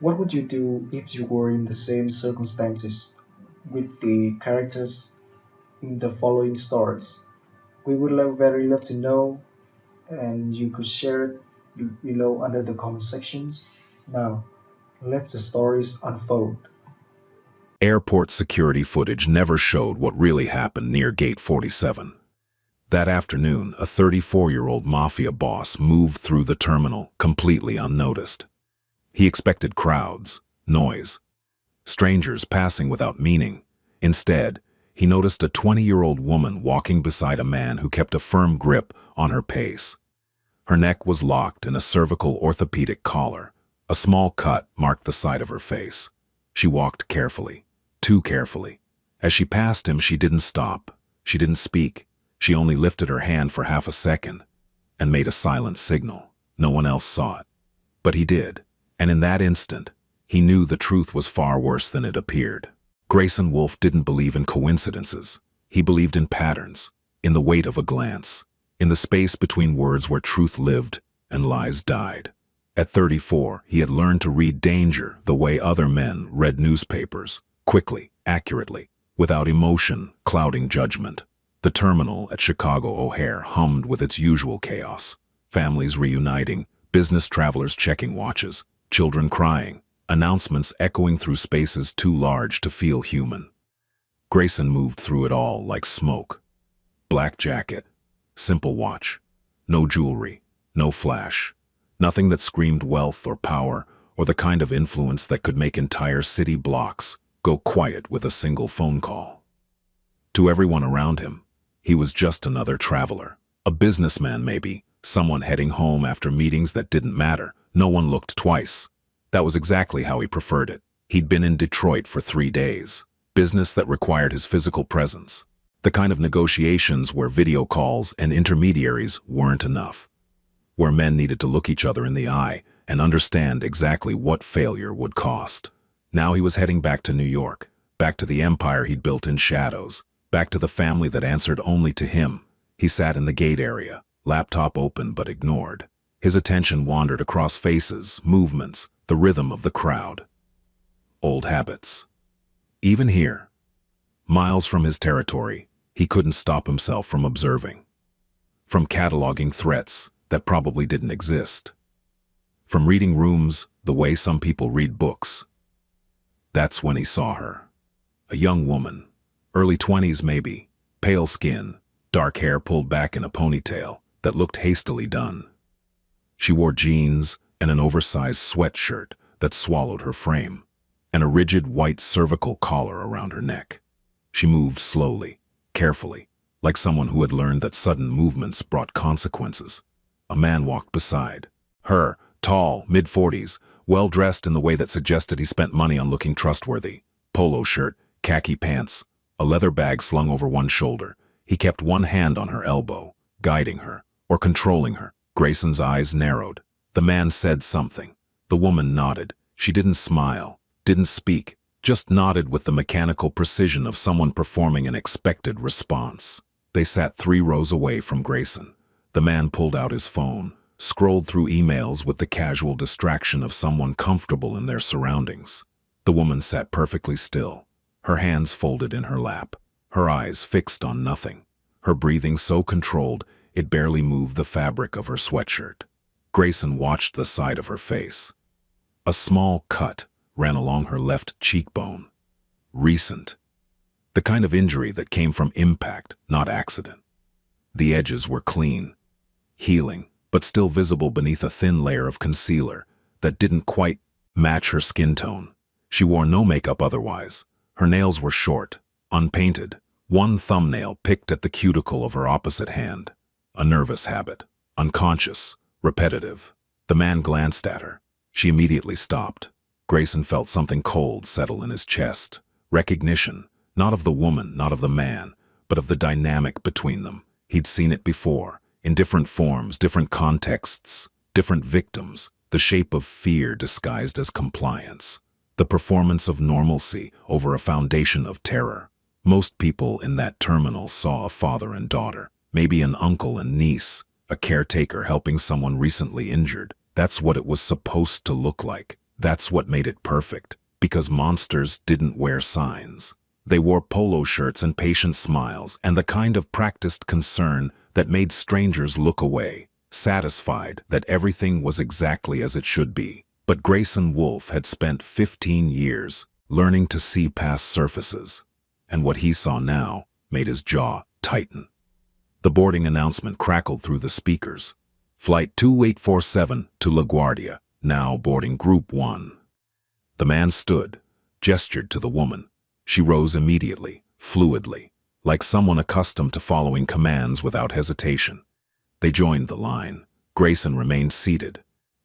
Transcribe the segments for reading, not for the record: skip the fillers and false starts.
What would you do if you were in the same circumstances with the characters in the following stories? We would very love to know, and you could share it below under the comment sections. Now, let the stories unfold. Airport security footage never showed what really happened near Gate 47. That afternoon, a 34-year-old Mafia boss moved through the terminal completely unnoticed. He expected crowds, noise, strangers passing without meaning. Instead, he noticed a 20-year-old woman walking beside a man who kept a firm grip on her pace. Her neck was locked in a cervical orthopedic collar. A small cut marked the side of her face. She walked carefully, too carefully. As she passed him, she didn't stop. She didn't speak. She only lifted her hand for half a second and made a silent signal. No one else saw it. But he did. And in that instant, he knew the truth was far worse than it appeared. Grayson Wolfe didn't believe in coincidences. He believed in patterns, in the weight of a glance, in the space between words where truth lived and lies died. At 34, he had learned to read danger the way other men read newspapers, quickly, accurately, without emotion clouding judgment. The terminal at Chicago O'Hare hummed with its usual chaos. Families reuniting, business travelers checking watches, children crying, announcements echoing through spaces too large to feel human. Grayson moved through it all like smoke. Black jacket, simple watch, no jewelry, no flash, nothing that screamed wealth or power or the kind of influence that could make entire city blocks go quiet with a single phone call. To everyone around him, he was just another traveler, a businessman maybe, someone heading home after meetings that didn't matter. No one looked twice. That was exactly how he preferred it. He'd been in Detroit for 3 days, business that required his physical presence, the kind of negotiations where video calls and intermediaries weren't enough, where men needed to look each other in the eye and understand exactly what failure would cost. Now he was heading back to New York, back to the empire he'd built in shadows, back to the family that answered only to him. He sat in the gate area, laptop open but ignored. His attention wandered across faces, movements, the rhythm of the crowd. Old habits. Even here, miles from his territory, he couldn't stop himself from observing. From cataloging threats that probably didn't exist. From reading rooms the way some people read books. That's when he saw her. A young woman, early 20s maybe, pale skin, dark hair pulled back in a ponytail that looked hastily done. She wore jeans and an oversized sweatshirt that swallowed her frame, and a rigid white cervical collar around her neck. She moved slowly, carefully, like someone who had learned that sudden movements brought consequences. A man walked beside her, tall, mid-40s, well-dressed in the way that suggested he spent money on looking trustworthy. Polo shirt, khaki pants, a leather bag slung over one shoulder. He kept one hand on her elbow, guiding her, or controlling her. Grayson's eyes narrowed. The man said something. The woman nodded. She didn't smile, didn't speak, just nodded with the mechanical precision of someone performing an expected response. They sat 3 rows away from Grayson. The man pulled out his phone, scrolled through emails with the casual distraction of someone comfortable in their surroundings. The woman sat perfectly still, her hands folded in her lap, her eyes fixed on nothing, her breathing so controlled it barely moved the fabric of her sweatshirt. Grayson watched the side of her face. A small cut ran along her left cheekbone. Recent. The kind of injury that came from impact, not accident. The edges were clean, healing, but still visible beneath a thin layer of concealer that didn't quite match her skin tone. She wore no makeup otherwise. Her nails were short, unpainted, one thumbnail picked at the cuticle of her opposite hand. A nervous habit, unconscious, repetitive. The man glanced at her. She immediately stopped. Grayson felt something cold settle in his chest. Recognition, not of the woman, not of the man, but of the dynamic between them. He'd seen it before, in different forms, different contexts, different victims, the shape of fear disguised as compliance, the performance of normalcy over a foundation of terror. Most people in that terminal saw a father and daughter, maybe an uncle and niece, a caretaker helping someone recently injured. That's what it was supposed to look like. That's what made it perfect, because monsters didn't wear signs. They wore polo shirts and patient smiles and the kind of practiced concern that made strangers look away, satisfied that everything was exactly as it should be. But Grayson Wolfe had spent 15 years learning to see past surfaces, and what he saw now made his jaw tighten. The boarding announcement crackled through the speakers. Flight 2847 to LaGuardia, now boarding Group 1. The man stood, gestured to the woman. She rose immediately, fluidly, like someone accustomed to following commands without hesitation. They joined the line. Grayson remained seated.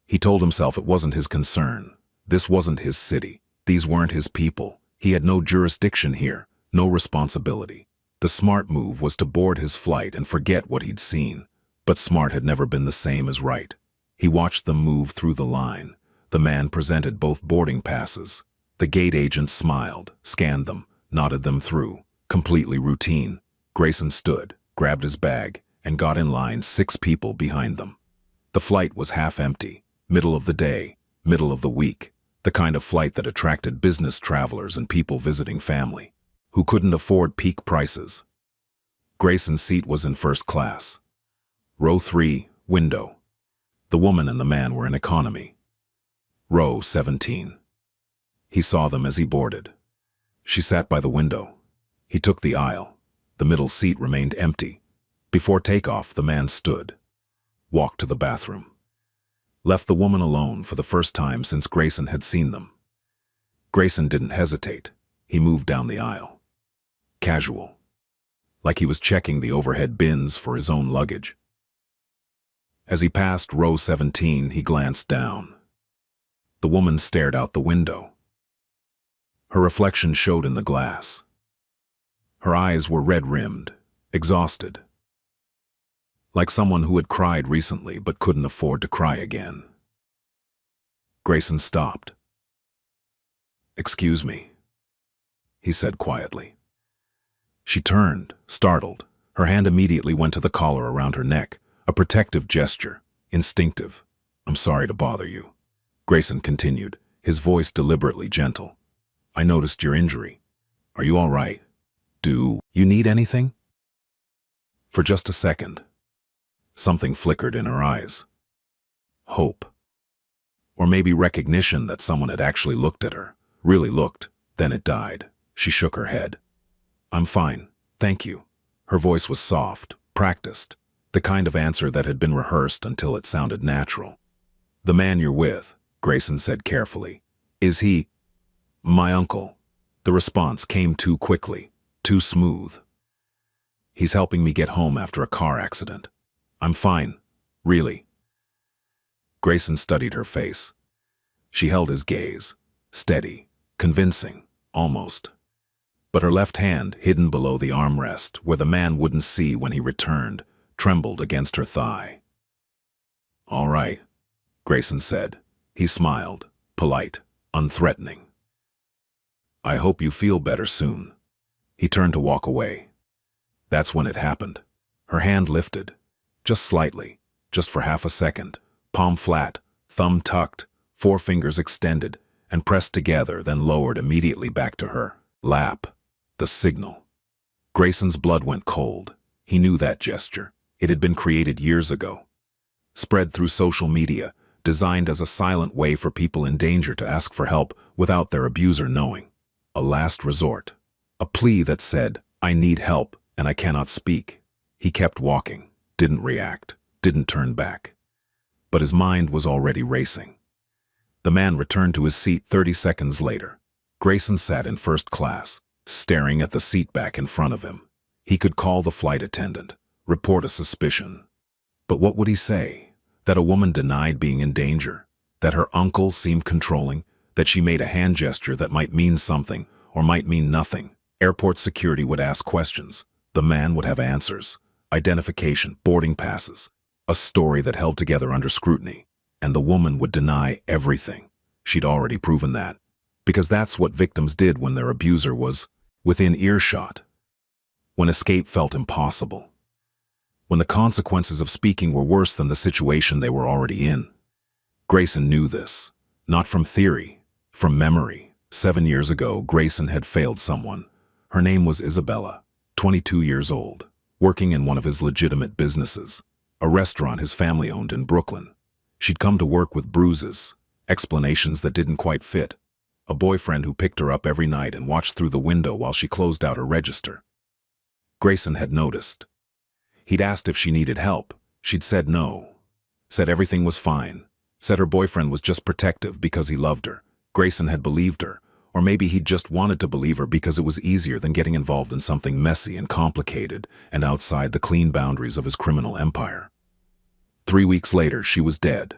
He told himself it wasn't his concern. This wasn't his city. These weren't his people. He had no jurisdiction here, no responsibility. The smart move was to board his flight and forget what he'd seen. But smart had never been the same as right. He watched them move through the line. The man presented both boarding passes. The gate agent smiled, scanned them, nodded them through. Completely routine. Grayson stood, grabbed his bag, and got in line 6 people behind them. The flight was half empty, middle of the day, middle of the week, the kind of flight that attracted business travelers and people visiting family, who couldn't afford peak prices. Grayson's seat was in first class. Row 3, window. The woman and the man were in economy. Row 17. He saw them as he boarded. She sat by the window. He took the aisle. The middle seat remained empty. Before takeoff, the man stood, walked to the bathroom, left the woman alone for the first time since Grayson had seen them. Grayson didn't hesitate. He moved down the aisle. Casual, like he was checking the overhead bins for his own luggage. As he passed row 17, he glanced down. The woman stared out the window. Her reflection showed in the glass. Her eyes were red-rimmed, exhausted, like someone who had cried recently but couldn't afford to cry again. Grayson stopped. "Excuse me," he said quietly. She turned, startled. Her hand immediately went to the collar around her neck, a protective gesture, instinctive. "I'm sorry to bother you." Grayson continued, his voice deliberately gentle. "I noticed your injury. Are you all right? Do you need anything?" For just a second, something flickered in her eyes. Hope. Or maybe recognition that someone had actually looked at her, really looked, then it died. She shook her head. "I'm fine, thank you." Her voice was soft, practiced, the kind of answer that had been rehearsed until it sounded natural. "The man you're with," Grayson said carefully, "is he?" "My uncle." The response came too quickly, too smooth. "He's helping me get home after a car accident. I'm fine, really." Grayson studied her face. She held his gaze, steady, convincing, almost. But her left hand, hidden below the armrest, where the man wouldn't see when he returned, trembled against her thigh. "All right," Grayson said. He smiled, polite, unthreatening. "I hope you feel better soon." He turned to walk away. That's when it happened. Her hand lifted, just slightly, just for half a second, palm flat, thumb tucked, 4 fingers extended, and pressed together, then lowered immediately back to her lap. The signal. Grayson's blood went cold. He knew that gesture. It had been created years ago. Spread through social media, designed as a silent way for people in danger to ask for help without their abuser knowing. A last resort. A plea that said, "I need help, and I cannot speak." He kept walking, didn't react, didn't turn back. But his mind was already racing. The man returned to his seat 30 seconds later. Grayson sat in first class, staring at the seat back in front of him. He could call the flight attendant, report a suspicion. But what would he say? That a woman denied being in danger? That her uncle seemed controlling? That she made a hand gesture that might mean something or might mean nothing? Airport security would ask questions. The man would have answers. Identification, boarding passes. A story that held together under scrutiny. And the woman would deny everything. She'd already proven that. Because that's what victims did when their abuser was within earshot. When escape felt impossible. When the consequences of speaking were worse than the situation they were already in. Grayson knew this, not from theory, From memory, 7 years ago, Grayson had failed someone. Her name was Isabella, 22 years old, working in one of his legitimate businesses, a restaurant his family owned in Brooklyn. She'd come to work with bruises, explanations that didn't quite fit, a boyfriend who picked her up every night and watched through the window while she closed out her register. Grayson had noticed. He'd asked if she needed help. She'd said no. Said everything was fine. Said her boyfriend was just protective because he loved her. Grayson had believed her, or maybe he'd just wanted to believe her because it was easier than getting involved in something messy and complicated and outside the clean boundaries of his criminal empire. 3 weeks later, she was dead.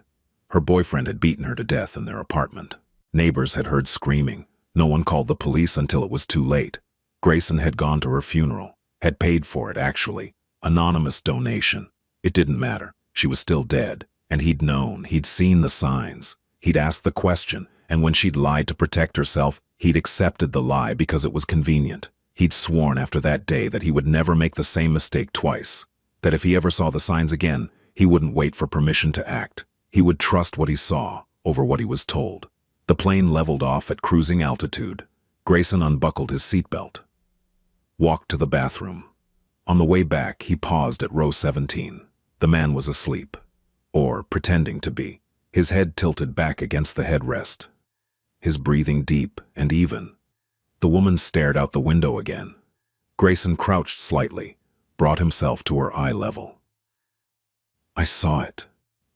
Her boyfriend had beaten her to death in their apartment. Neighbors had heard screaming. No one called the police until it was too late. Grayson had gone to her funeral, had paid for it actually. Anonymous donation. It didn't matter. She was still dead. And he'd known, he'd seen the signs. He'd asked the question, and when she'd lied to protect herself, he'd accepted the lie because it was convenient. He'd sworn after that day that he would never make the same mistake twice. That if he ever saw the signs again, he wouldn't wait for permission to act. He would trust what he saw over what he was told. The plane leveled off at cruising altitude. Grayson unbuckled his seatbelt. Walked to the bathroom. On the way back, he paused at row 17. The man was asleep. Or pretending to be. His head tilted back against the headrest. His breathing deep and even. The woman stared out the window again. Grayson crouched slightly, brought himself to her eye level. "I saw it,"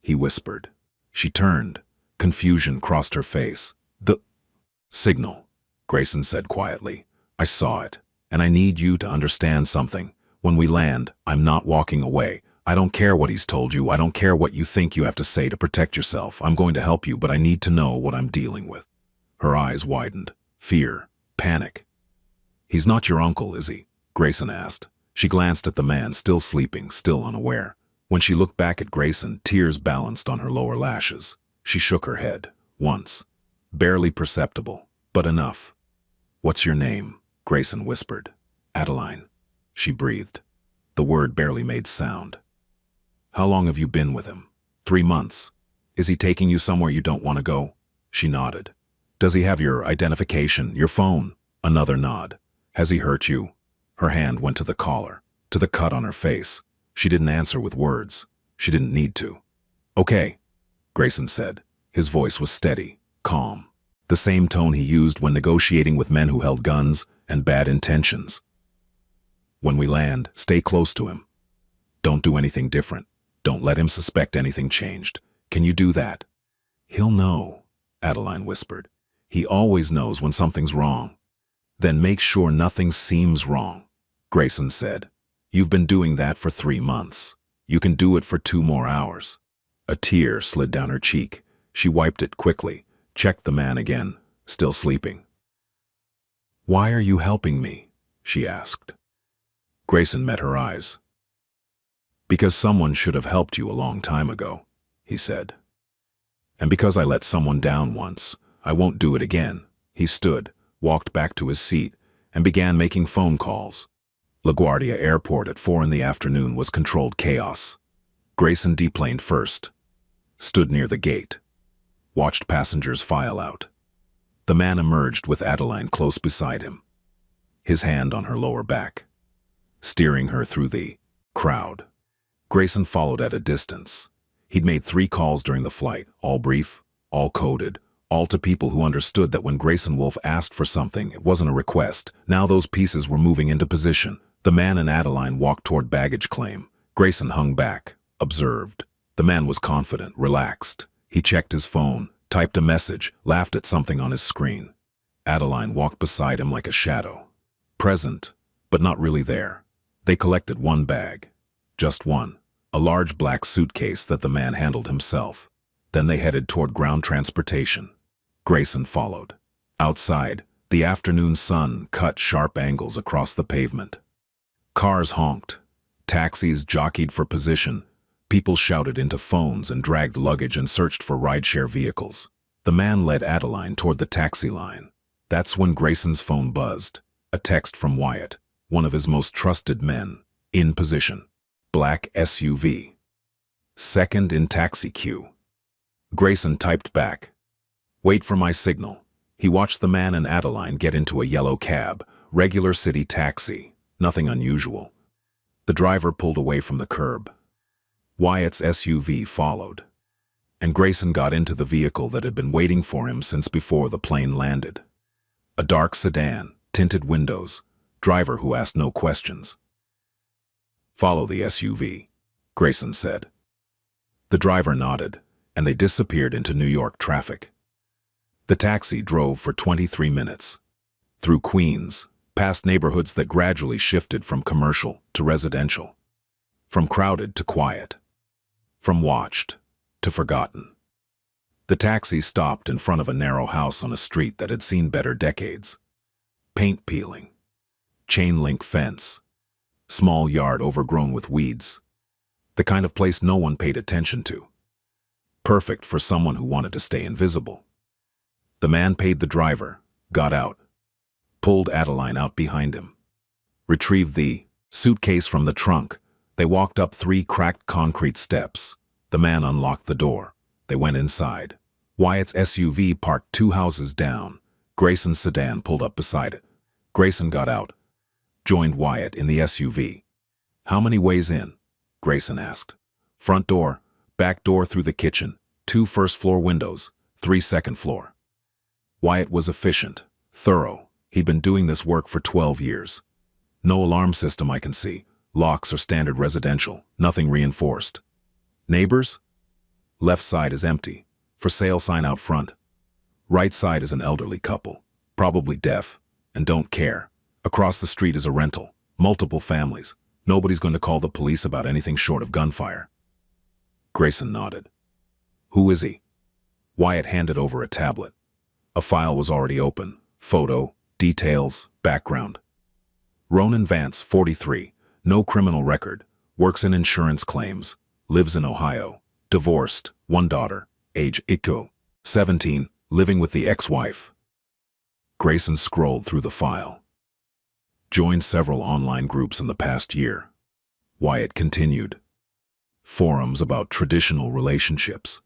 he whispered. She turned. Confusion crossed her face. "The signal," Grayson said quietly. "I saw it, and I need you to understand something. When we land, I'm not walking away. I don't care what he's told you. I don't care what you think you have to say to protect yourself. I'm going to help you, but I need to know what I'm dealing with." Her eyes widened. Fear. Panic. "He's not your uncle, is he?" Grayson asked. She glanced at the man, still sleeping, still unaware. When she looked back at Grayson, tears balanced on her lower lashes. She shook her head. Once. Barely perceptible, but enough. "What's your name?" Grayson whispered. "Adeline." She breathed. The word barely made sound. "How long have you been with him?" 3 months. "Is he taking you somewhere you don't want to go?" She nodded. "Does he have your identification, your phone?" Another nod. "Has he hurt you?" Her hand went to the collar, to the cut on her face. She didn't answer with words. She didn't need to. "Okay," Grayson said. His voice was steady, calm. The same tone he used when negotiating with men who held guns and bad intentions. "When we land, stay close to him. Don't do anything different. Don't let him suspect anything changed. Can you do that?" "He'll know," Adeline whispered. "He always knows when something's wrong." "Then make sure nothing seems wrong," Grayson said. "You've been doing that for 3 months. You can do it for 2 more hours." A tear slid down her cheek. She wiped it quickly, checked the man again, still sleeping. "Why are you helping me?" she asked. Grayson met her eyes. "Because someone should have helped you a long time ago," he said. "And because I let someone down once, I won't do it again." He stood, walked back to his seat, and began making phone calls. LaGuardia Airport at 4 in the afternoon was controlled chaos. Grayson deplaned first, stood near the gate, watched passengers file out. The man emerged with Adeline close beside him, his hand on her lower back, steering her through the crowd. Grayson followed at a distance. He'd made 3 calls during the flight, all brief, all coded, all to people who understood that when Grayson Wolfe asked for something, it wasn't a request. Now those pieces were moving into position. The man and Adeline walked toward baggage claim. Grayson hung back, observed. The man was confident, relaxed. He checked his phone, typed a message, laughed at something on his screen. Adeline walked beside him like a shadow. Present, but not really there. They collected 1 bag. Just one. A large black suitcase that the man handled himself. Then they headed toward ground transportation. Grayson followed. Outside, the afternoon sun cut sharp angles across the pavement. Cars honked. Taxis jockeyed for position. People shouted into phones and dragged luggage and searched for rideshare vehicles. The man led Adeline toward the taxi line. That's when Grayson's phone buzzed. A text from Wyatt, one of his most trusted men. In position. Black SUV. Second in taxi queue. Grayson typed back. "Wait for my signal. He watched the man and Adeline get into a yellow cab, regular city taxi, nothing unusual. The driver pulled away from the curb. Wyatt's SUV followed, and Grayson got into the vehicle that had been waiting for him since before the plane landed. A dark sedan, tinted windows, driver who asked no questions. "Follow the SUV," Grayson said. The driver nodded, and they disappeared into New York traffic. The taxi drove for 23 minutes, through Queens, past neighborhoods that gradually shifted from commercial to residential, from crowded to quiet, from watched to forgotten. The taxi stopped in front of a narrow house on a street that had seen better decades. Paint peeling, chain link fence, small yard overgrown with weeds. The kind of place no one paid attention to. Perfect for someone who wanted to stay invisible. The man paid the driver, got out, pulled Adeline out behind him, retrieved the suitcase from the trunk. They walked up 3 cracked concrete steps. The man unlocked the door. They went inside. Wyatt's SUV parked 2 houses down. Grayson's sedan pulled up beside it. Grayson got out, joined Wyatt in the SUV. "How many ways in?" Grayson asked. "Front door, back door through the kitchen, 2 first-floor windows, 3 second floor." Wyatt was efficient, thorough. He'd been doing this work for 12 years. "No alarm system I can see. Locks are standard residential, nothing reinforced." "Neighbors?" "Left side is empty. For sale sign out front. Right side is an elderly couple, probably deaf, and don't care. Across the street is a rental, multiple families. Nobody's going to call the police about anything short of gunfire." Grayson nodded. "Who is he?" Wyatt handed over a tablet. A file was already open. Photo, details, background. "Ronan Vance, 43, no criminal record, works in insurance claims, lives in Ohio, divorced, 1 daughter, age 17, living with the ex-wife." Grayson scrolled through the file. "Joined several online groups in the past year." Wyatt continued. "Forums about traditional relationships.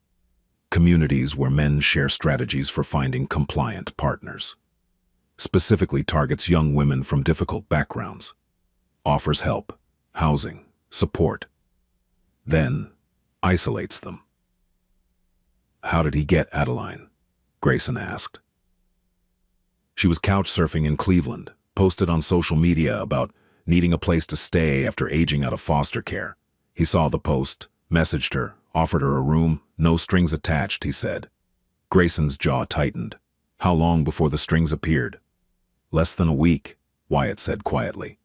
Communities where men share strategies for finding compliant partners. Specifically targets young women from difficult backgrounds. Offers help, housing, support. Then isolates them." "How did he get Adeline?" Grayson asked. "She was couch surfing in Cleveland, posted on social media about needing a place to stay after aging out of foster care. He saw the post, messaged her, offered her a room, no strings attached," he said. Grayson's jaw tightened. "How long before the strings appeared?" "Less than a week," Wyatt said quietly.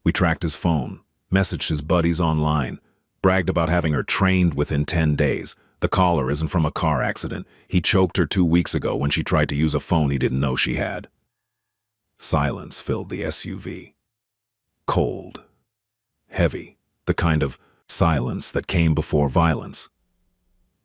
"We tracked his phone, messaged his buddies online, bragged about having her trained within 10 days. The caller isn't from a car accident. He choked her 2 weeks ago when she tried to use a phone he didn't know she had." Silence filled the SUV. Cold. Heavy. The kind of silence that came before violence.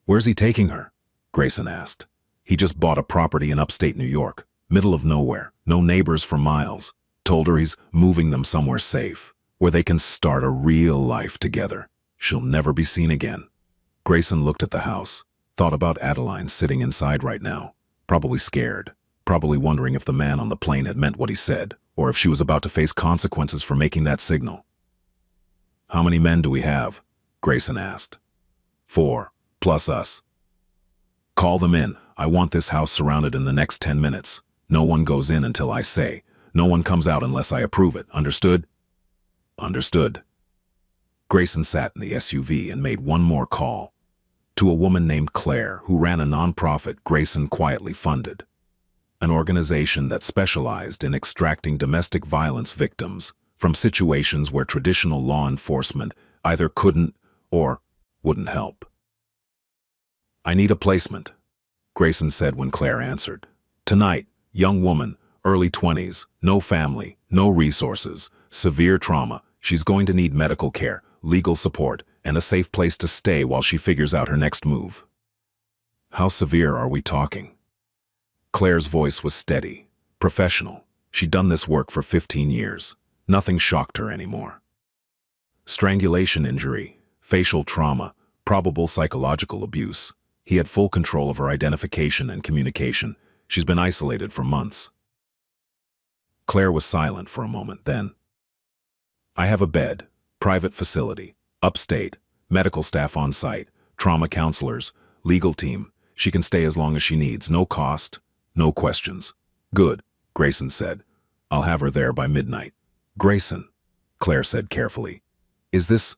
"Where's he taking her?" Grayson asked. "He just bought a property in upstate New York, middle of nowhere, no neighbors for miles. Told her he's moving them somewhere safe, where they can start a real life together. She'll never be seen again." Grayson looked at the house, thought about Adeline sitting inside right now, probably scared, probably wondering if the man on the plane had meant what he said, or if she was about to face consequences for making that signal. "How many men do we have?" Grayson asked. 4, plus us." "Call them in. I want this house surrounded in the next 10 minutes. No one goes in until I say. No one comes out unless I approve it. Understood?" "Understood." Grayson sat in the SUV and made one more call. To a woman named Claire, who ran a nonprofit Grayson quietly funded. An organization that specialized in extracting domestic violence victims from situations where traditional law enforcement either couldn't or wouldn't help. "I need a placement," Grayson said when Claire answered. "Tonight, young woman, early 20s, no family, no resources, severe trauma. She's going to need medical care, legal support, and a safe place to stay while she figures out her next move." "How severe are we talking?" Claire's voice was steady, professional. She'd done this work for 15 years. Nothing shocked her anymore. "Strangulation injury, facial trauma, probable psychological abuse." He had full control of her identification and communication. She's been isolated for months. Claire was silent for a moment, then. I have a bed, private facility, upstate, medical staff on site, trauma counselors, legal team. She can stay as long as she needs, no cost, no questions. Good, Grayson said. I'll have her there by midnight. Grayson, Claire said carefully, is this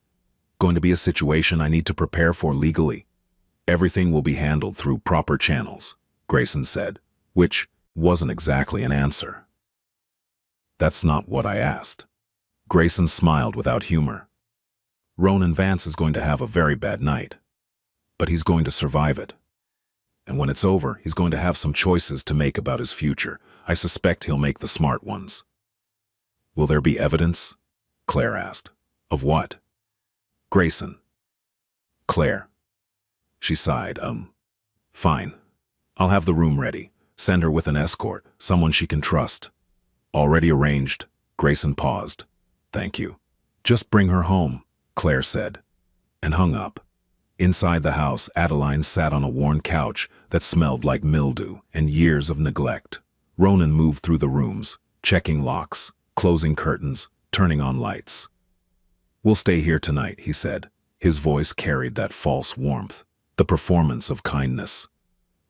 going to be a situation I need to prepare for legally? Everything will be handled through proper channels, Grayson said, which wasn't exactly an answer. That's not what I asked. Grayson smiled without humor. Ronan Vance is going to have a very bad night, but he's going to survive it. And when it's over, he's going to have some choices to make about his future. I suspect he'll make the smart ones. Will there be evidence? Claire asked. Of what? Grayson. Claire. She sighed. Fine. I'll have the room ready. Send her with an escort, someone she can trust. Already arranged. Grayson paused. Thank you. Just bring her home, Claire said, and hung up. Inside the house, Adeline sat on a worn couch that smelled like mildew and years of neglect. Ronan moved through the rooms, checking locks, closing curtains, turning on lights. We'll stay here tonight, he said. His voice carried that false warmth, the performance of kindness.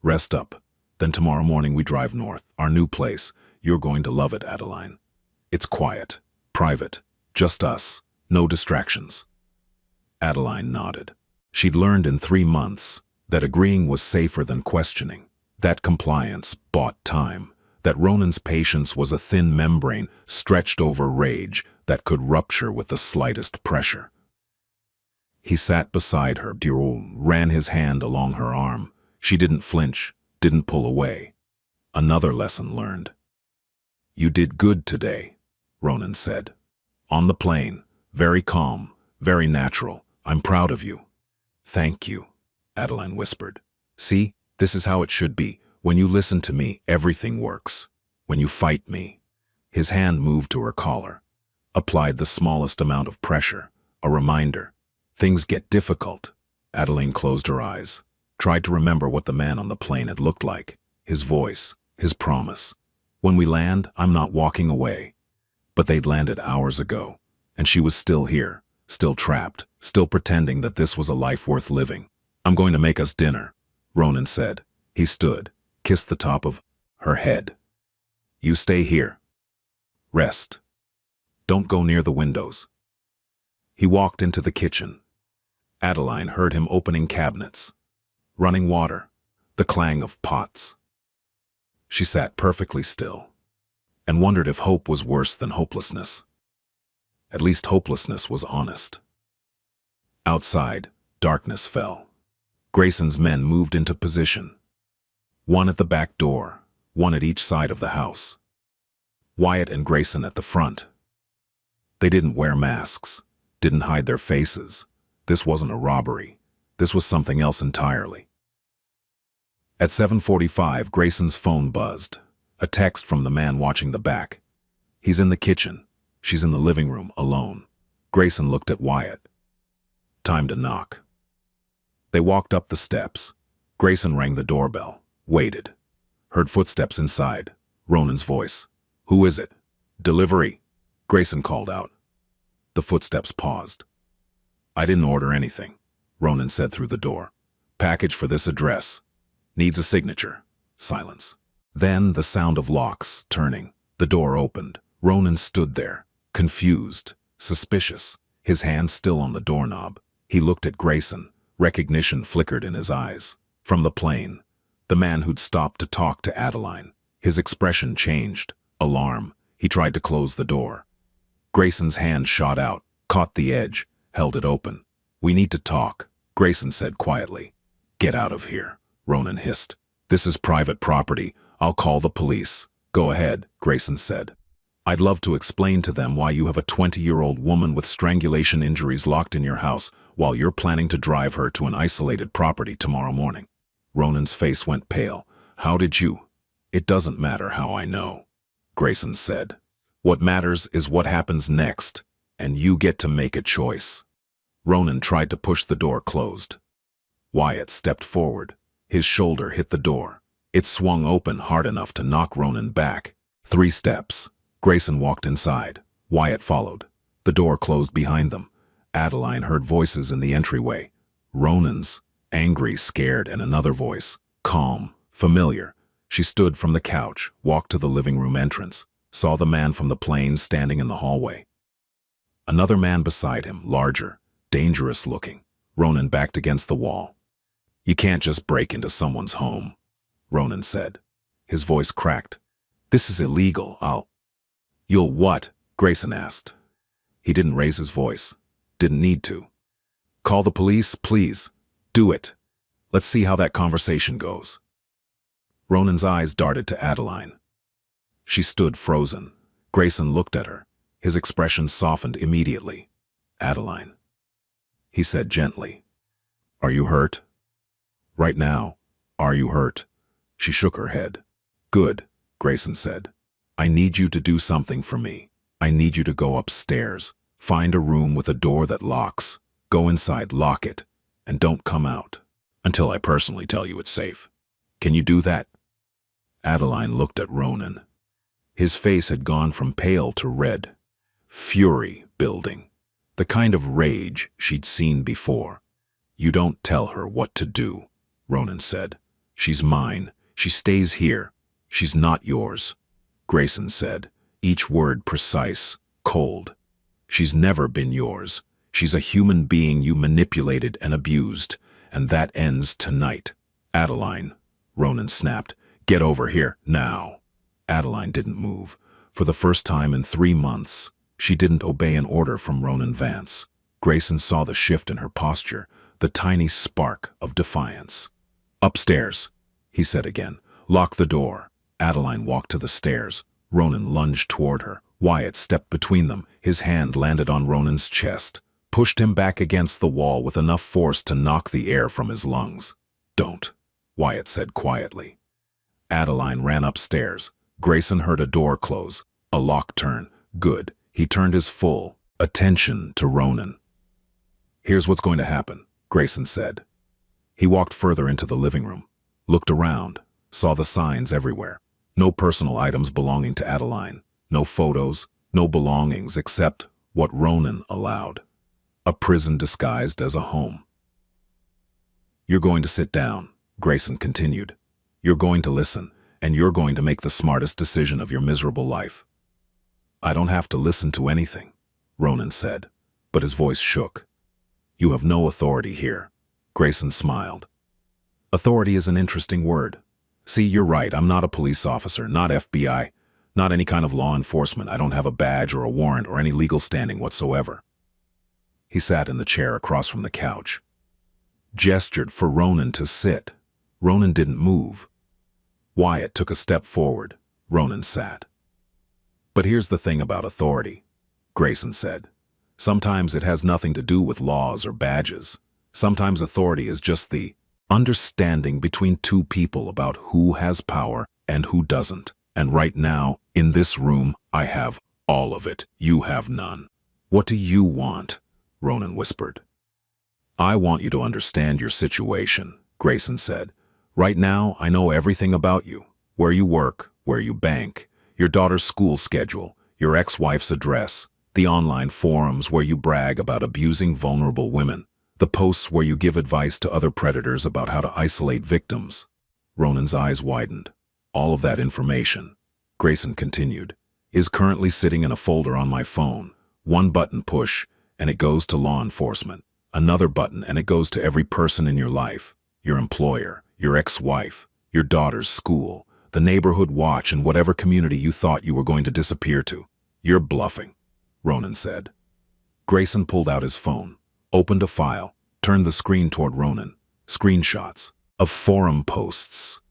Rest up. Then tomorrow morning we drive north, our new place. You're going to love it, Adeline. It's quiet, private, just us, no distractions. Adeline nodded. She'd learned in 3 months that agreeing was safer than questioning, that compliance bought time, that Ronan's patience was a thin membrane stretched over rage that could rupture with the slightest pressure. He sat beside her, ran his hand along her arm. She didn't flinch, didn't pull away. Another lesson learned. You did good today, Ronan said. On the plane, very calm, very natural. I'm proud of you. Thank you, Adeline whispered. See, this is how it should be. When you listen to me, everything works. When you fight me. His hand moved to her collar, applied the smallest amount of pressure, a reminder. Things get difficult. Adeline closed her eyes, tried to remember what the man on the plane had looked like, his voice, his promise. When we land, I'm not walking away. But they'd landed hours ago, and she was still here, still trapped, still pretending that this was a life worth living. I'm going to make us dinner, Ronan said. He stood, kissed the top of her head. You stay here. Rest. Don't go near the windows. He walked into the kitchen. Adeline heard him opening cabinets, running water, the clang of pots. She sat perfectly still and wondered if hope was worse than hopelessness. At least hopelessness was honest. Outside, darkness fell. Grayson's men moved into position. One at the back door, one at each side of the house. Wyatt and Grayson at the front. They didn't wear masks, didn't hide their faces. This wasn't a robbery. This was something else entirely. At 7:45, Grayson's phone buzzed. A text from the man watching the back. He's in the kitchen. She's in the living room, alone. Grayson looked at Wyatt. Time to knock. They walked up the steps. Grayson rang the doorbell, waited. Heard footsteps inside. Ronan's voice. Who is it? Delivery, Grayson called out. The footsteps paused. I didn't order anything, Ronan said through the door. Package for this address. Needs a signature. Silence. Then the sound of locks turning. The door opened. Ronan stood there, confused, suspicious, his hand still on the doorknob. He looked at Grayson. Recognition flickered in his eyes. From the plane, the man who'd stopped to talk to Adeline. His expression changed. Alarm. He tried to close the door. Grayson's hand shot out, caught the edge, held it open. We need to talk, Grayson said quietly. Get out of here, Ronan hissed. This is private property. I'll call the police. Go ahead, Grayson said. I'd love to explain to them why you have a 20-year-old woman with strangulation injuries locked in your house while you're planning to drive her to an isolated property tomorrow morning. Ronan's face went pale. How did you? It doesn't matter how I know, Grayson said. What matters is what happens next, and you get to make a choice. Ronan tried to push the door closed. Wyatt stepped forward. His shoulder hit the door. It swung open hard enough to knock Ronan back. 3 steps. Grayson walked inside. Wyatt followed. The door closed behind them. Adeline heard voices in the entryway. Ronan's, angry, scared, and another voice, calm, familiar. She stood from the couch, walked to the living room entrance, saw the man from the plane standing in the hallway. Another man beside him, larger, dangerous looking. Ronan backed against the wall. "You can't just break into someone's home," Ronan said. His voice cracked. "This is illegal. You'll what?" Grayson asked. He didn't raise his voice. Didn't need to. "Call the police, please. Do it. Let's see how that conversation goes." Ronan's eyes darted to Adeline. She stood frozen. Grayson looked at her. His expression softened immediately. "Adeline," he said gently. "Are you hurt? Right now, are you hurt?" She shook her head. "Good," Grayson said. "I need you to do something for me. I need you to go upstairs. Find a room with a door that locks. Go inside, lock it, and don't come out until I personally tell you it's safe. Can you do that?" Adeline looked at Ronan. His face had gone from pale to red. Fury building. The kind of rage she'd seen before. "You don't tell her what to do," Ronan said. "She's mine. She stays here. She's not yours," Grayson said, each word precise, cold. "She's never been yours. She's a human being you manipulated and abused, and that ends tonight." "Adeline," Ronan snapped, "get over here, now." Adeline didn't move. For the first time in 3 months, she didn't obey an order from Ronan Vance. Grayson saw the shift in her posture, the tiny spark of defiance. "Upstairs," he said again. "Lock the door." Adeline walked to the stairs. Ronan lunged toward her. Wyatt stepped between them. His hand landed on Ronan's chest, pushed him back against the wall with enough force to knock the air from his lungs. "Don't," Wyatt said quietly. Adeline ran upstairs. Grayson heard a door close, a lock turn. Good. He turned his full attention to Ronan. "Here's what's going to happen," Grayson said. He walked further into the living room, looked around, saw the signs everywhere. No personal items belonging to Adeline. No photos, no belongings except what Ronan allowed. A prison disguised as a home. "You're going to sit down," Grayson continued. "You're going to listen, and you're going to make the smartest decision of your miserable life." "I don't have to listen to anything," Ronan said, but his voice shook. "You have no authority here." Grayson smiled. "Authority is an interesting word. See, you're right, I'm not a police officer, not FBI, not any kind of law enforcement. I don't have a badge or a warrant or any legal standing whatsoever." He sat in the chair across from the couch, gestured for Ronan to sit. Ronan didn't move. Wyatt took a step forward. Ronan sat. "But here's the thing about authority," Grayson said. "Sometimes it has nothing to do with laws or badges. Sometimes authority is just the understanding between 2 people about who has power and who doesn't. And right now, in this room, I have all of it. You have none." "What do you want?" Ronan whispered. "I want you to understand your situation," Grayson said. "Right now, I know everything about you. Where you work, where you bank, your daughter's school schedule, your ex-wife's address, the online forums where you brag about abusing vulnerable women, the posts where you give advice to other predators about how to isolate victims." Ronan's eyes widened. "All of that information," Grayson continued, "is currently sitting in a folder on my phone. 1 button push, and it goes to law enforcement. Another button, and it goes to every person in your life. Your employer, your ex-wife, your daughter's school, the neighborhood watch, and whatever community you thought you were going to disappear to." "You're bluffing," Ronan said. Grayson pulled out his phone, opened a file, turned the screen toward Ronan. Screenshots of forum posts.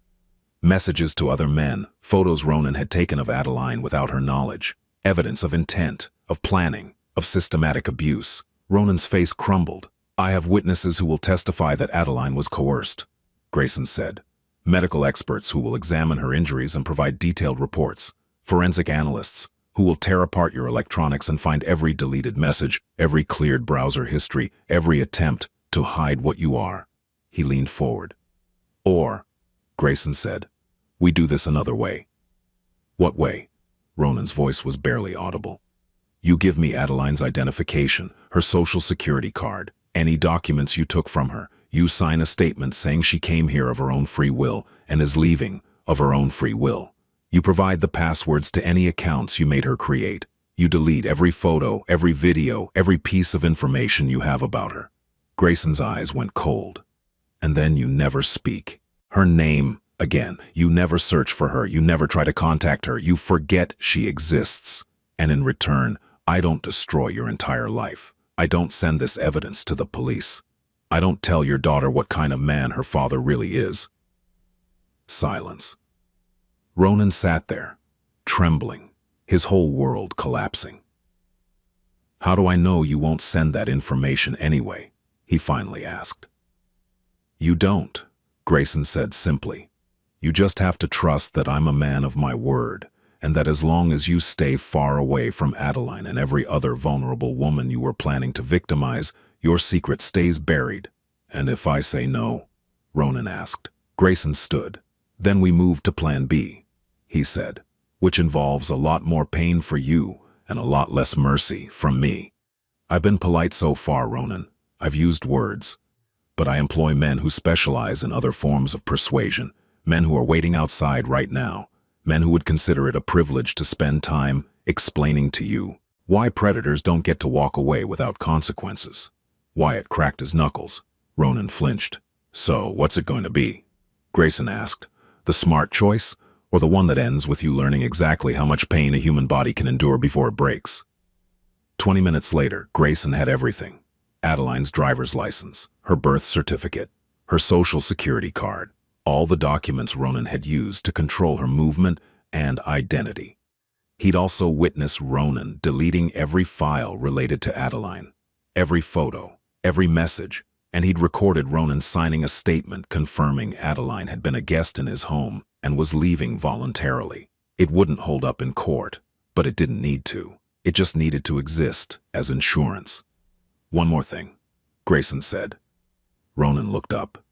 Messages to other men, photos Ronan had taken of Adeline without her knowledge. Evidence of intent, of planning, of systematic abuse. Ronan's face crumbled. "I have witnesses who will testify that Adeline was coerced," Grayson said. "Medical experts who will examine her injuries and provide detailed reports. Forensic analysts who will tear apart your electronics and find every deleted message, every cleared browser history, every attempt to hide what you are." He leaned forward. "Or," Grayson said, We do this another way. What way? Ronan's voice was barely audible. You give me Adeline's identification, her social security card, any documents you took from her. You sign a statement saying she came here of her own free will and is leaving of her own free will. You provide the passwords to any accounts you made her create. You delete every photo, every video, every piece of information you have about her. Grayson's eyes went cold. And then you never speak. Her name, again. You never search for her. You never try to contact her. You forget she exists. And in return, I don't destroy your entire life. I don't send this evidence to the police. I don't tell your daughter what kind of man her father really is. Silence. Ronan sat there, trembling, his whole world collapsing. How do I know you won't send that information anyway? He finally asked. You don't, Grayson said simply. You just have to trust that I'm a man of my word, and that as long as you stay far away from Adeline and every other vulnerable woman you were planning to victimize, your secret stays buried. And if I say no? Ronan asked. Grayson stood. Then we moved to Plan B, he said, which involves a lot more pain for you and a lot less mercy from me. I've been polite so far, Ronan. I've used words. But I employ men who specialize in other forms of persuasion, men who are waiting outside right now, men who would consider it a privilege to spend time explaining to you why predators don't get to walk away without consequences. Wyatt cracked his knuckles. Ronan flinched. So, what's it going to be? Grayson asked. The smart choice, or the one that ends with you learning exactly how much pain a human body can endure before it breaks? 20 minutes later, Grayson had everything. Adeline's driver's license, her birth certificate, her social security card, all the documents Ronan had used to control her movement and identity. He'd also witnessed Ronan deleting every file related to Adeline, every photo, every message, and he'd recorded Ronan signing a statement confirming Adeline had been a guest in his home and was leaving voluntarily. It wouldn't hold up in court, but it didn't need to. It just needed to exist as insurance. One more thing, Grayson said. Ronan looked up.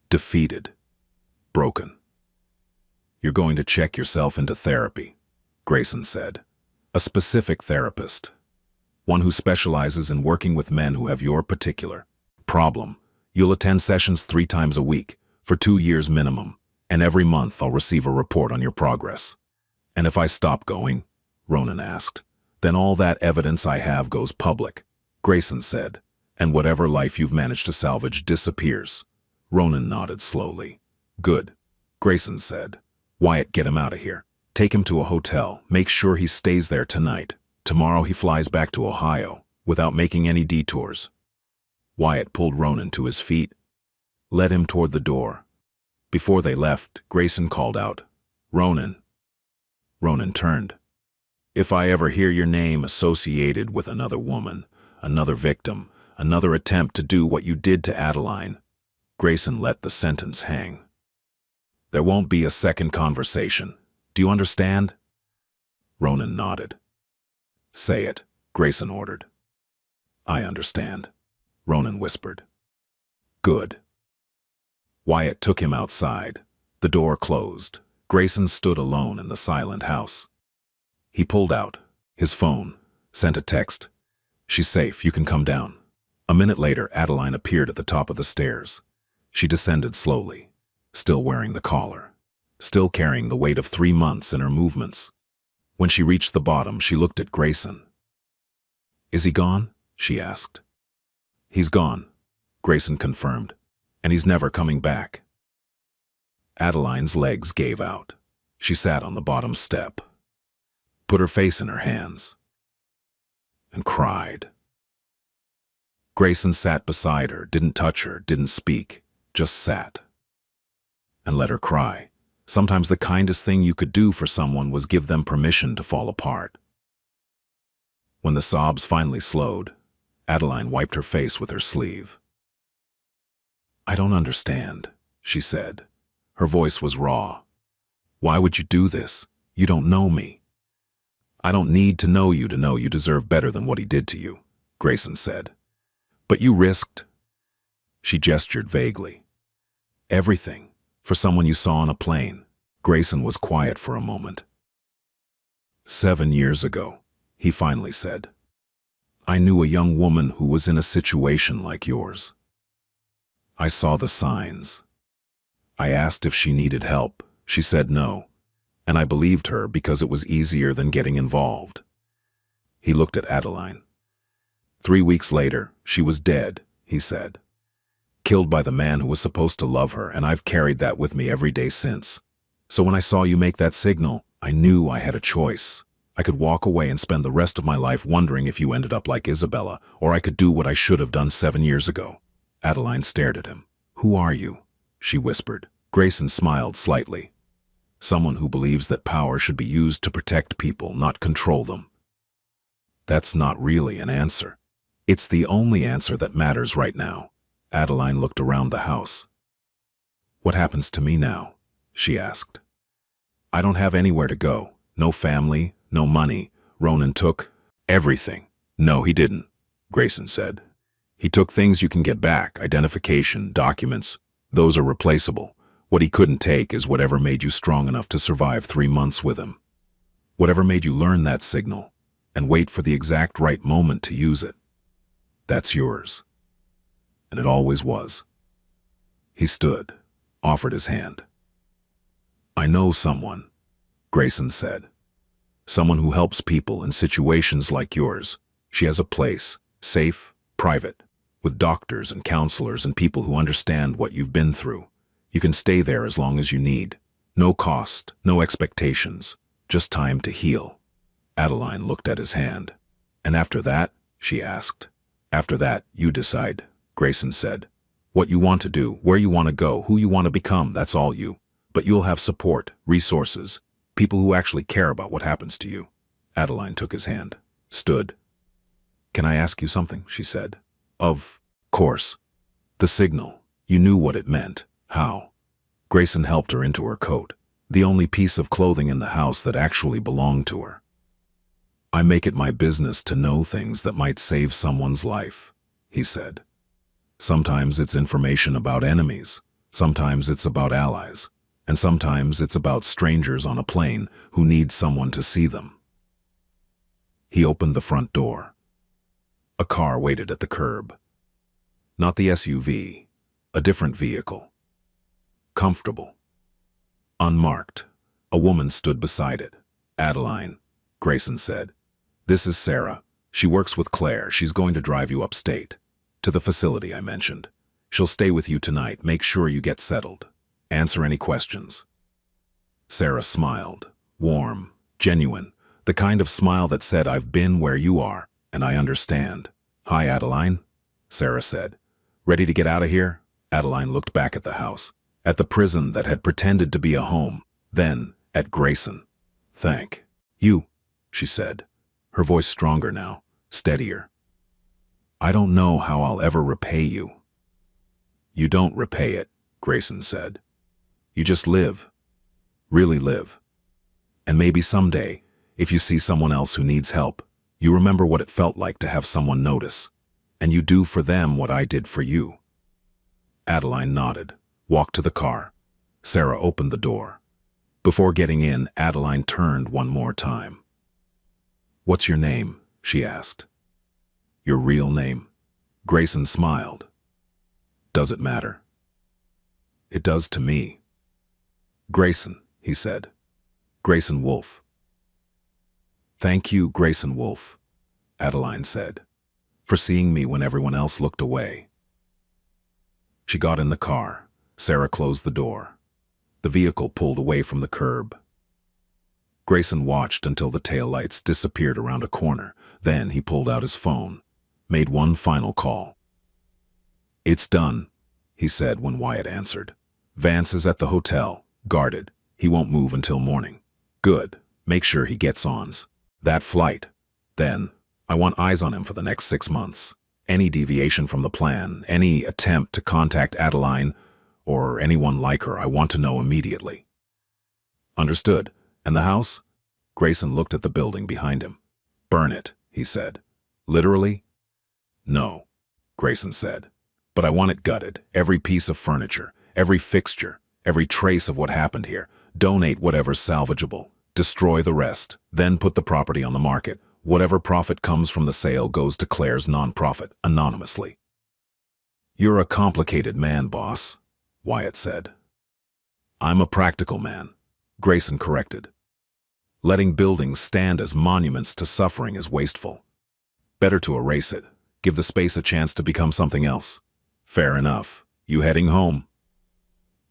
Defeated. Broken. You're going to check yourself into therapy, Grayson said. A specific therapist. One who specializes in working with men who have your particular problem. You'll attend sessions 3 times a week, for 2 years minimum, and every month I'll receive a report on your progress. And if I stop going, Ronan asked, then all that evidence I have goes public, Grayson said, and whatever life you've managed to salvage disappears. Ronan nodded slowly. Good, Grayson said. Wyatt, get him out of here. Take him to a hotel. Make sure he stays there tonight. Tomorrow he flies back to Ohio, without making any detours. Wyatt pulled Ronan to his feet, led him toward the door. Before they left, Grayson called out, Ronan. Ronan turned. If I ever hear your name associated with another woman, another victim, another attempt to do what you did to Adeline, Grayson let the sentence hang. There won't be a second conversation. Do you understand? Ronan nodded. Say it, Grayson ordered. I understand, Ronan whispered. Good. Wyatt took him outside. The door closed. Grayson stood alone in the silent house. He pulled out his phone, sent a text. She's safe, you can come down. A minute later, Adeline appeared at the top of the stairs. She descended slowly, still wearing the collar, still carrying the weight of 3 months in her movements. When she reached the bottom, she looked at Grayson. Is he gone? She asked. He's gone, Grayson confirmed, and he's never coming back. Adeline's legs gave out. She sat on the bottom step, put her face in her hands, and cried. Grayson sat beside her, didn't touch her, didn't speak, just sat, and let her cry. Sometimes the kindest thing you could do for someone was give them permission to fall apart. When the sobs finally slowed, Adeline wiped her face with her sleeve. I don't understand, she said. Her voice was raw. Why would you do this? You don't know me. I don't need to know you deserve better than what he did to you, Grayson said. But you risked. She gestured vaguely. Everything, for someone you saw on a plane. Grayson was quiet for a moment. 7 years ago, he finally said, I knew a young woman who was in a situation like yours. I saw the signs. I asked if she needed help. She said no, and I believed her because it was easier than getting involved. He looked at Adeline. 3 weeks later, she was dead, he said. Killed by the man who was supposed to love her, and I've carried that with me every day since. So when I saw you make that signal, I knew I had a choice. I could walk away and spend the rest of my life wondering if you ended up like Isabella, or I could do what I should have done 7 years ago. Adeline stared at him. Who are you? She whispered. Grayson smiled slightly. Someone who believes that power should be used to protect people, not control them. That's not really an answer. It's the only answer that matters right now. Adeline looked around the house. What happens to me now? She asked. I don't have anywhere to go. No family, no money. Ronan took everything. No, he didn't, Grayson said. He took things you can get back, identification, documents. Those are replaceable. What he couldn't take is whatever made you strong enough to survive 3 months with him. Whatever made you learn that signal and wait for the exact right moment to use it. That's yours. And it always was. He stood, offered his hand. I know someone, Grayson said. Someone who helps people in situations like yours. She has a place, safe, private, with doctors and counselors and people who understand what you've been through. You can stay there as long as you need. No cost, no expectations, just time to heal. Adeline looked at his hand. And after that, she asked. After that, you decide, Grayson said. What you want to do, where you want to go, who you want to become, that's all you. But you'll have support, resources, people who actually care about what happens to you. Adeline took his hand, stood. Can I ask you something? She said. Of course. The signal. You knew what it meant. How? Grayson helped her into her coat, the only piece of clothing in the house that actually belonged to her. I make it my business to know things that might save someone's life, he said. Sometimes it's information about enemies, sometimes it's about allies, and sometimes it's about strangers on a plane who need someone to see them. He opened the front door. A car waited at the curb. Not the SUV, a different vehicle. Comfortable. Unmarked. A woman stood beside it. Adeline, Grayson said. This is Sarah. She works with Claire. She's going to drive you upstate. To the facility I mentioned. She'll stay with you tonight. Make sure you get settled. Answer any questions. Sarah smiled. Warm, genuine. The kind of smile that said, I've been where you are, and I understand. Hi, Adeline, Sarah said. Ready to get out of here? Adeline looked back at the house, at the prison that had pretended to be a home, then at Grayson. Thank you, she said, her voice stronger now, steadier. I don't know how I'll ever repay you. You don't repay it, Grayson said. You just live. Really live. And maybe someday, if you see someone else who needs help, you remember what it felt like to have someone notice, and you do for them what I did for you. Adeline nodded, walked to the car. Sarah opened the door. Before getting in, Adeline turned one more time. What's your name? She asked. Your real name? Grayson smiled. Does it matter? It does to me. Grayson, he said. Grayson Wolfe. Thank you, Grayson Wolfe, Adeline said, for seeing me when everyone else looked away. She got in the car. Sarah closed the door. The vehicle pulled away from the curb. Grayson watched until the taillights disappeared around a corner. Then he pulled out his phone, made one final call. It's done, he said when Wyatt answered. Vance is at the hotel, guarded. He won't move until morning. Good. Make sure he gets ons. That flight. Then, I want eyes on him for the next 6 months. Any deviation from the plan, any attempt to contact Adeline, or anyone like her, I want to know immediately. Understood. And the house? Grayson looked at the building behind him. Burn it, he said. Literally? No, Grayson said. But I want it gutted. Every piece of furniture, every fixture, every trace of what happened here. Donate whatever's salvageable. Destroy the rest. Then put the property on the market. Whatever profit comes from the sale goes to Claire's nonprofit, anonymously. You're a complicated man, boss, Wyatt said. I'm a practical man, Grayson corrected. Letting buildings stand as monuments to suffering is wasteful. Better to erase it. Give the space a chance to become something else. Fair enough. You heading home?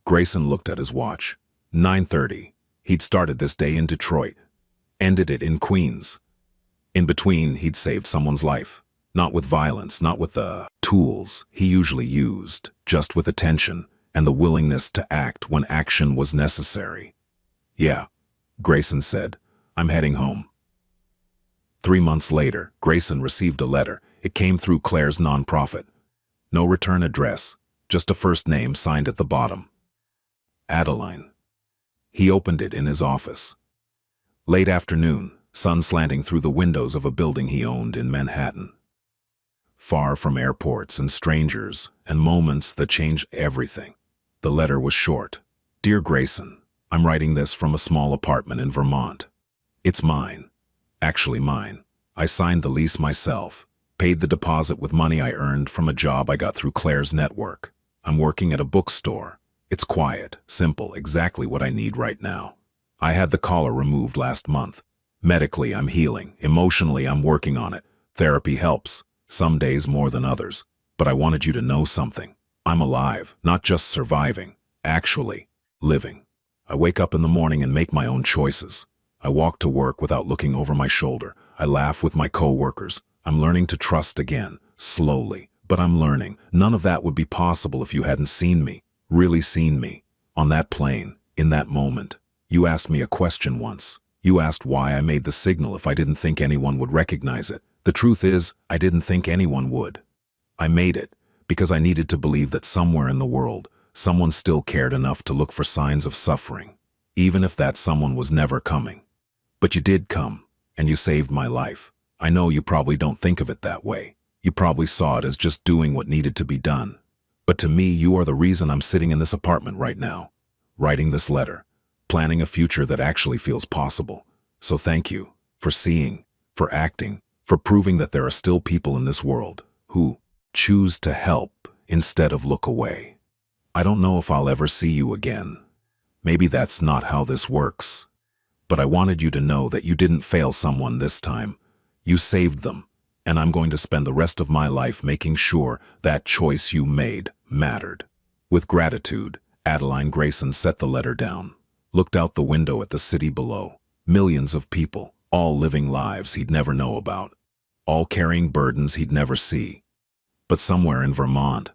Grayson looked at his watch. 9:30. He'd started this day in Detroit. Ended it in Queens. In between, he'd saved someone's life. Not with violence, not with the tools he usually used, just with attention and the willingness to act when action was necessary. Yeah, Grayson said, I'm heading home. 3 months later, Grayson received a letter. It came through Claire's nonprofit. No return address, just a first name signed at the bottom. Adeline. He opened it in his office. Late afternoon, sun slanting through the windows of a building he owned in Manhattan. Far from airports and strangers and moments that change everything. The letter was short. Dear Grayson, I'm writing this from a small apartment in Vermont. It's mine. Actually mine. I signed the lease myself, paid the deposit with money I earned from a job I got through Claire's network. I'm working at a bookstore. It's quiet, simple, exactly what I need right now. I had the collar removed last month. Medically, I'm healing. Emotionally, I'm working on it. Therapy helps, some days more than others. But I wanted you to know something. I'm alive, not just surviving, actually living. I wake up in the morning and make my own choices. I walk to work without looking over my shoulder. I laugh with my co-workers. I'm learning to trust again, slowly, but I'm learning. None of that would be possible if you hadn't seen me, really seen me, on that plane, in that moment. You asked me a question once. You asked why I made the signal if I didn't think anyone would recognize it. The truth is, I didn't think anyone would. I made it because I needed to believe that somewhere in the world, someone still cared enough to look for signs of suffering, even if that someone was never coming. But you did come, and you saved my life. I know you probably don't think of it that way. You probably saw it as just doing what needed to be done. But to me, you are the reason I'm sitting in this apartment right now, writing this letter, planning a future that actually feels possible. So thank you for seeing, for acting, for proving that there are still people in this world who choose to help instead of look away. I don't know if I'll ever see you again. Maybe that's not how this works. But I wanted you to know that you didn't fail someone this time. You saved them, and I'm going to spend the rest of my life making sure that choice you made mattered. With gratitude, Adeline Grayson set the letter down, looked out the window at the city below. Millions of people, all living lives he'd never know about, all carrying burdens he'd never see. But somewhere in Vermont,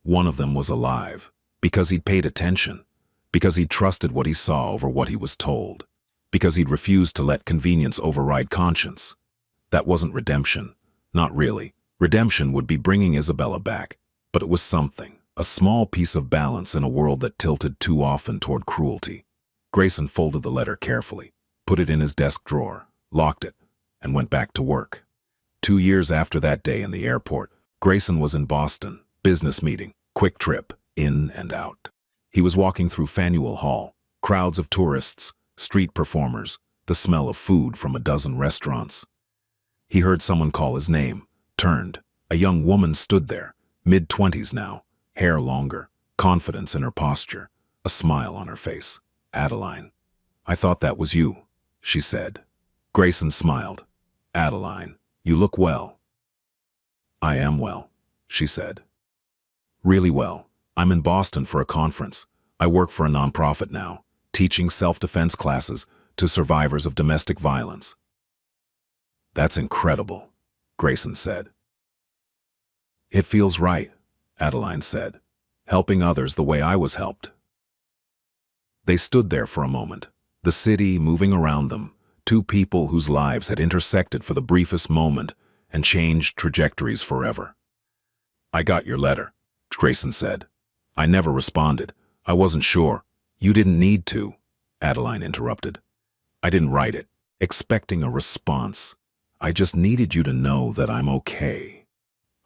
one of them was alive, because he'd paid attention, because he'd trusted what he saw over what he was told, because he'd refused to let convenience override conscience. That wasn't redemption. Not really. Redemption would be bringing Isabella back, but it was something, a small piece of balance in a world that tilted too often toward cruelty. Grayson folded the letter carefully, put it in his desk drawer, locked it, and went back to work. 2 years after that day in the airport, Grayson was in Boston, business meeting, quick trip, in and out. He was walking through Faneuil Hall, crowds of tourists, street performers, the smell of food from a dozen restaurants. He heard someone call his name, turned. A young woman stood there, mid-20s now, hair longer, confidence in her posture, a smile on her face. Adeline. I thought that was you, she said. Grayson smiled. Adeline, you look well. I am well, she said. Really well. I'm in Boston for a conference. I work for a nonprofit now, teaching self-defense classes to survivors of domestic violence. That's incredible, Grayson said. It feels right, Adeline said, helping others the way I was helped. They stood there for a moment, the city moving around them, two people whose lives had intersected for the briefest moment and changed trajectories forever. I got your letter, Grayson said. I never responded. I wasn't sure. You didn't need to, Adeline interrupted. I didn't write it, expecting a response. I just needed you to know that I'm okay.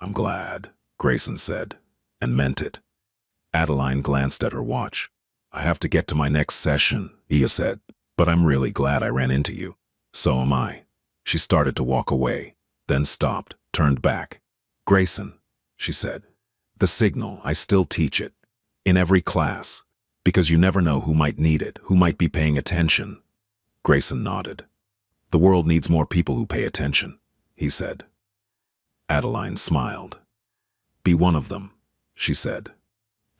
I'm glad, Grayson said, and meant it. Adeline glanced at her watch. I have to get to my next session, Ia said. But I'm really glad I ran into you. So am I. She started to walk away, then stopped, turned back. Grayson, she said. The signal, I still teach it. In every class. Because you never know who might need it, who might be paying attention. Grayson nodded. The world needs more people who pay attention, he said. Adeline smiled. Be one of them, she said,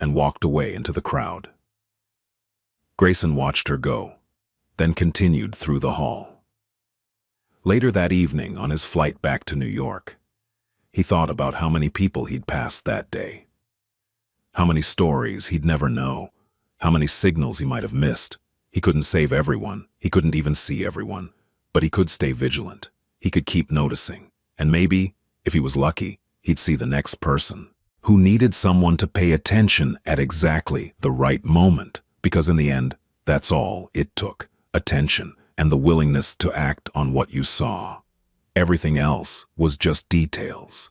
and walked away into the crowd. Grayson watched her go, then continued through the hall. Later that evening, on his flight back to New York, he thought about how many people he'd passed that day. How many stories he'd never know, how many signals he might have missed. He couldn't save everyone, he couldn't even see everyone, but he could stay vigilant. He could keep noticing, and maybe, if he was lucky, he'd see the next person who needed someone to pay attention at exactly the right moment, because in the end, that's all it took, attention and the willingness to act on what you saw. Everything else was just details.